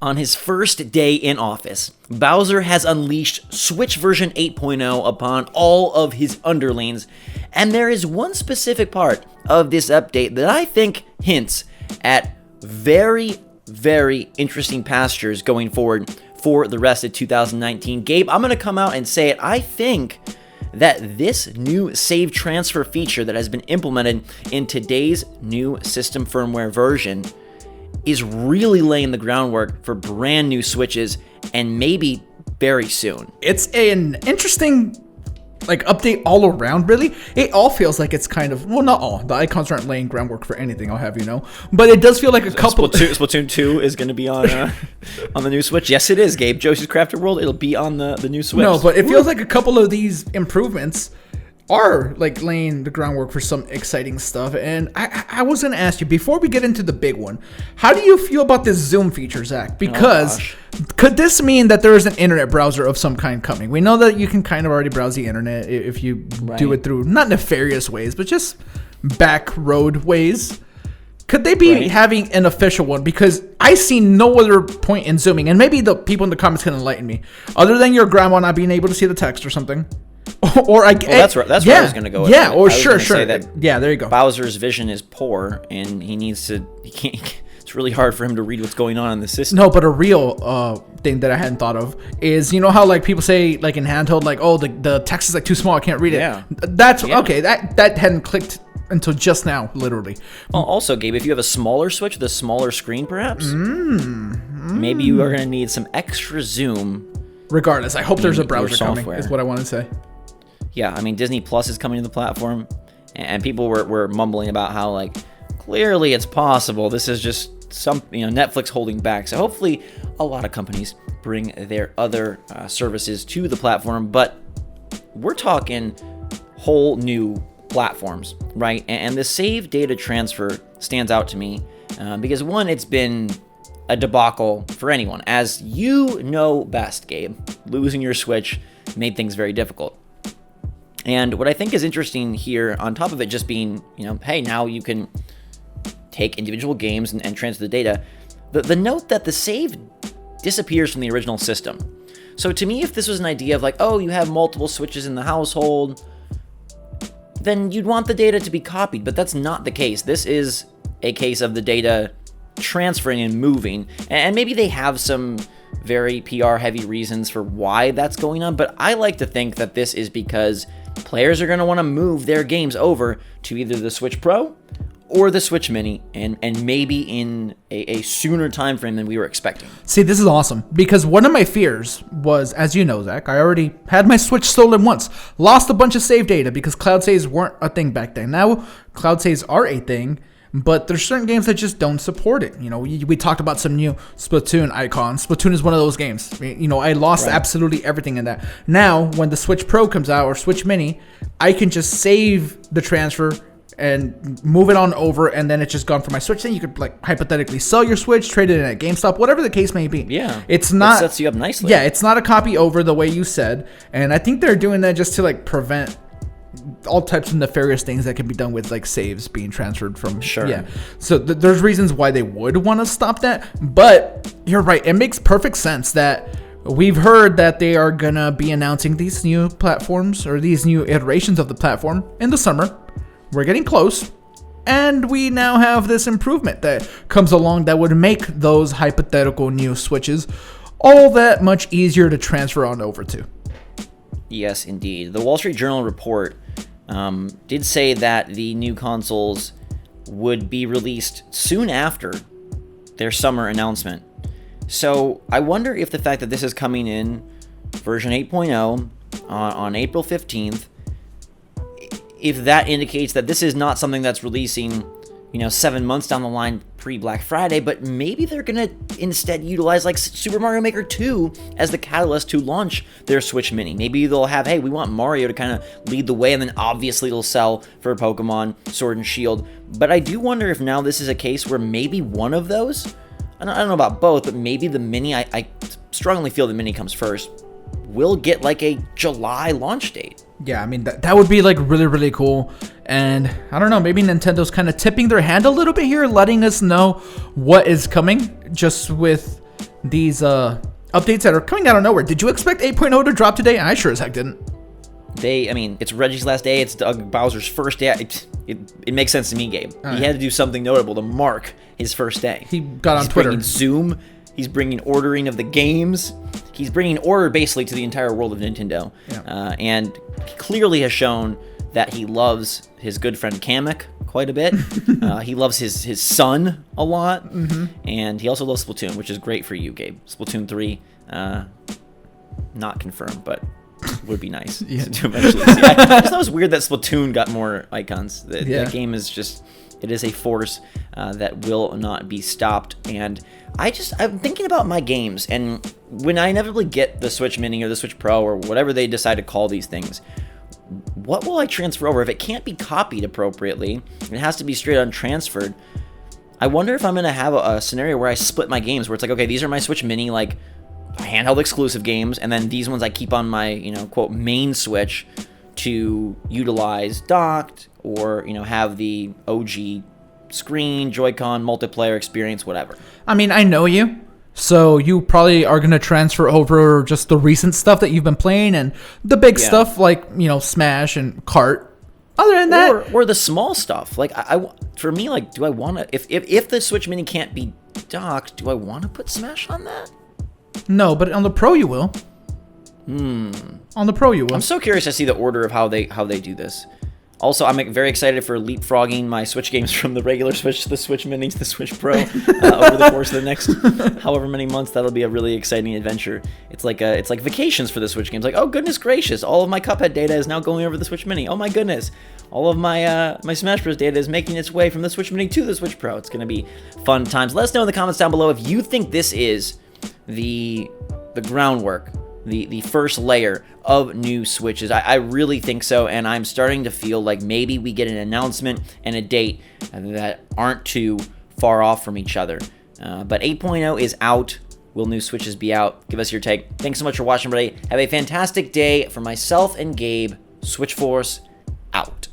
On his first day in office, Bowser has unleashed Switch version 8.0 upon all of his underlings, and there is one specific part of this update that I think hints at very, very interesting pastures going forward for the rest of 2019. Gabe, I'm going to come out and say it. I think that this new save transfer feature that has been implemented in today's new system firmware version is really laying the groundwork for brand new Switches, and maybe very soon. It's an interesting update all around, really. It all feels like it's kind of, well, not all. The icons aren't laying groundwork for anything, I'll have you know. But it does feel like a couple... Splatoon 2 is going to be on the new Switch. Yes, it is, Gabe. Josie's Crafted World, it'll be on the new Switch. No, but it feels like a couple of these improvements are laying the groundwork for some exciting stuff. And I was going to ask you, before we get into the big one, how do you feel about this zoom feature, Zach? Because could this mean that there is an internet browser of some kind coming? We know that you can kind of already browse the internet if you do it through not nefarious ways, but just back road ways. Could they be having an official one? Because I see no other point in zooming, and maybe the people in the comments can enlighten me, other than your grandma not being able to see the text or something. That's where I was going to go with yeah, it. or sure. Yeah, there you go. Bowser's vision is poor, and he can't. It's really hard for him to read what's going on in the system. No, but a real thing that I hadn't thought of is, you know how people say in handheld, the text is too small, I can't read it. Yeah. Okay. That hadn't clicked until just now, literally. Well, also, Gabe, if you have a smaller Switch with a smaller screen, perhaps, maybe you are going to need some extra zoom. Regardless, I hope there's a browser coming, is what I want to say. Yeah, I mean, Disney Plus is coming to the platform, and people were mumbling about how, clearly it's possible. This is just Netflix holding back. So hopefully a lot of companies bring their other services to the platform, but we're talking whole new platforms, right? And the save data transfer stands out to me because, one, it's been a debacle for anyone. As you know best, Gabe, losing your Switch made things very difficult. And what I think is interesting here, on top of it just being, hey, now you can take individual games and transfer the data, the note that the save disappears from the original system. So to me, if this was an idea of you have multiple Switches in the household, then you'd want the data to be copied, but that's not the case. This is a case of the data transferring and moving, and maybe they have some very PR heavy reasons for why that's going on, but I like to think that this is because players are going to want to move their games over to either the Switch Pro or the Switch Mini, and maybe in a sooner time frame than we were expecting. See, this is awesome, because one of my fears was, as you know, Zach, I already had my Switch stolen once, lost a bunch of save data because cloud saves weren't a thing back then. Now, cloud saves are a thing, but there's certain games that just don't support it. We talked about some new Splatoon icons. Splatoon is one of those games. I lost absolutely everything in that. Now, when the Switch Pro comes out or Switch Mini, I can just save the transfer and move it on over, and then it's just gone from my Switch. Then you could hypothetically sell your Switch, trade it in at GameStop, whatever the case may be. Yeah, it's not. It sets you up nicely. Yeah, it's not a copy over the way you said, and I think they're doing that just to prevent all types of nefarious things that can be done with saves being transferred from. Sure. Yeah. So there's reasons why they would want to stop that, but you're right. It makes perfect sense that we've heard that they are gonna be announcing these new platforms or these new iterations of the platform in the summer. We're getting close, and we now have this improvement that comes along that would make those hypothetical new Switches all that much easier to transfer on over to. Yes, indeed. The Wall Street Journal report did say that the new consoles would be released soon after their summer announcement. So I wonder if the fact that this is coming in version 8.0 on April 15th, if that indicates that this is not something that's releasing, 7 months down the line pre-Black Friday, but maybe they're going to instead utilize Super Mario Maker 2 as the catalyst to launch their Switch Mini. Maybe they'll have, hey, we want Mario to kind of lead the way, and then obviously it'll sell for Pokemon Sword and Shield. But I do wonder if now this is a case where maybe one of those, I don't know about both, but maybe the Mini, I strongly feel the Mini comes first, will get a July launch date. Yeah, I mean, that would be really, really cool. And I don't know, maybe Nintendo's kind of tipping their hand a little bit here, letting us know what is coming, just with these updates that are coming out of nowhere. Did you expect 8.0 to drop today? I sure as heck didn't. It's Reggie's last day. It's Doug Bowser's first day. It makes sense to me, Gabe. He had to do something notable to mark his first day. He got on Twitter. He's bringing Zoom. He's bringing ordering of the games. He's bringing order basically to the entire world of Nintendo. Yeah. And he clearly has shown that he loves his good friend Kamek quite a bit. He loves his son a lot. Mm-hmm. And he also loves Splatoon, which is great for you, Gabe. Splatoon 3, not confirmed, but would be nice to eventually see. I just thought it was weird that Splatoon got more icons. That game is just, it is a force that will not be stopped. And I'm thinking about my games, and when I inevitably get the Switch Mini or the Switch Pro or whatever they decide to call these things, what will I transfer over? If it can't be copied appropriately, it has to be straight on transferred. I wonder if I'm going to have a scenario where I split my games, where it's like, okay, these are my Switch Mini, like, handheld exclusive games, and then these ones I keep on my, quote, main Switch to utilize docked, or, have the OG screen, Joy-Con, multiplayer experience, whatever. I mean, I know you, so you probably are going to transfer over just the recent stuff that you've been playing, and the big stuff like, Smash and Kart. Other than that, or the small stuff, like for me, like, do I want to? If the Switch Mini can't be docked, do I want to put Smash on that? No, but on the Pro you will. On the Pro you will. I'm so curious to see the order of how they do this. Also, I'm very excited for leapfrogging my Switch games from the regular Switch to the Switch Mini to the Switch Pro over the course of the next however many months. That'll be a really exciting adventure. It's like vacations for the Switch games. Like, oh goodness gracious, all of my Cuphead data is now going over the Switch Mini. Oh my goodness, all of my my Smash Bros data is making its way from the Switch Mini to the Switch Pro. It's gonna be fun times. Let us know in the comments down below if you think this is the groundwork, the first layer of new Switches. I really think so, and I'm starting to feel like maybe we get an announcement and a date that aren't too far off from each other. But 8.0 is out. Will new Switches be out? Give us your take. Thanks so much for watching, everybody. Have a fantastic day. For myself and Gabe, SwitchForce out.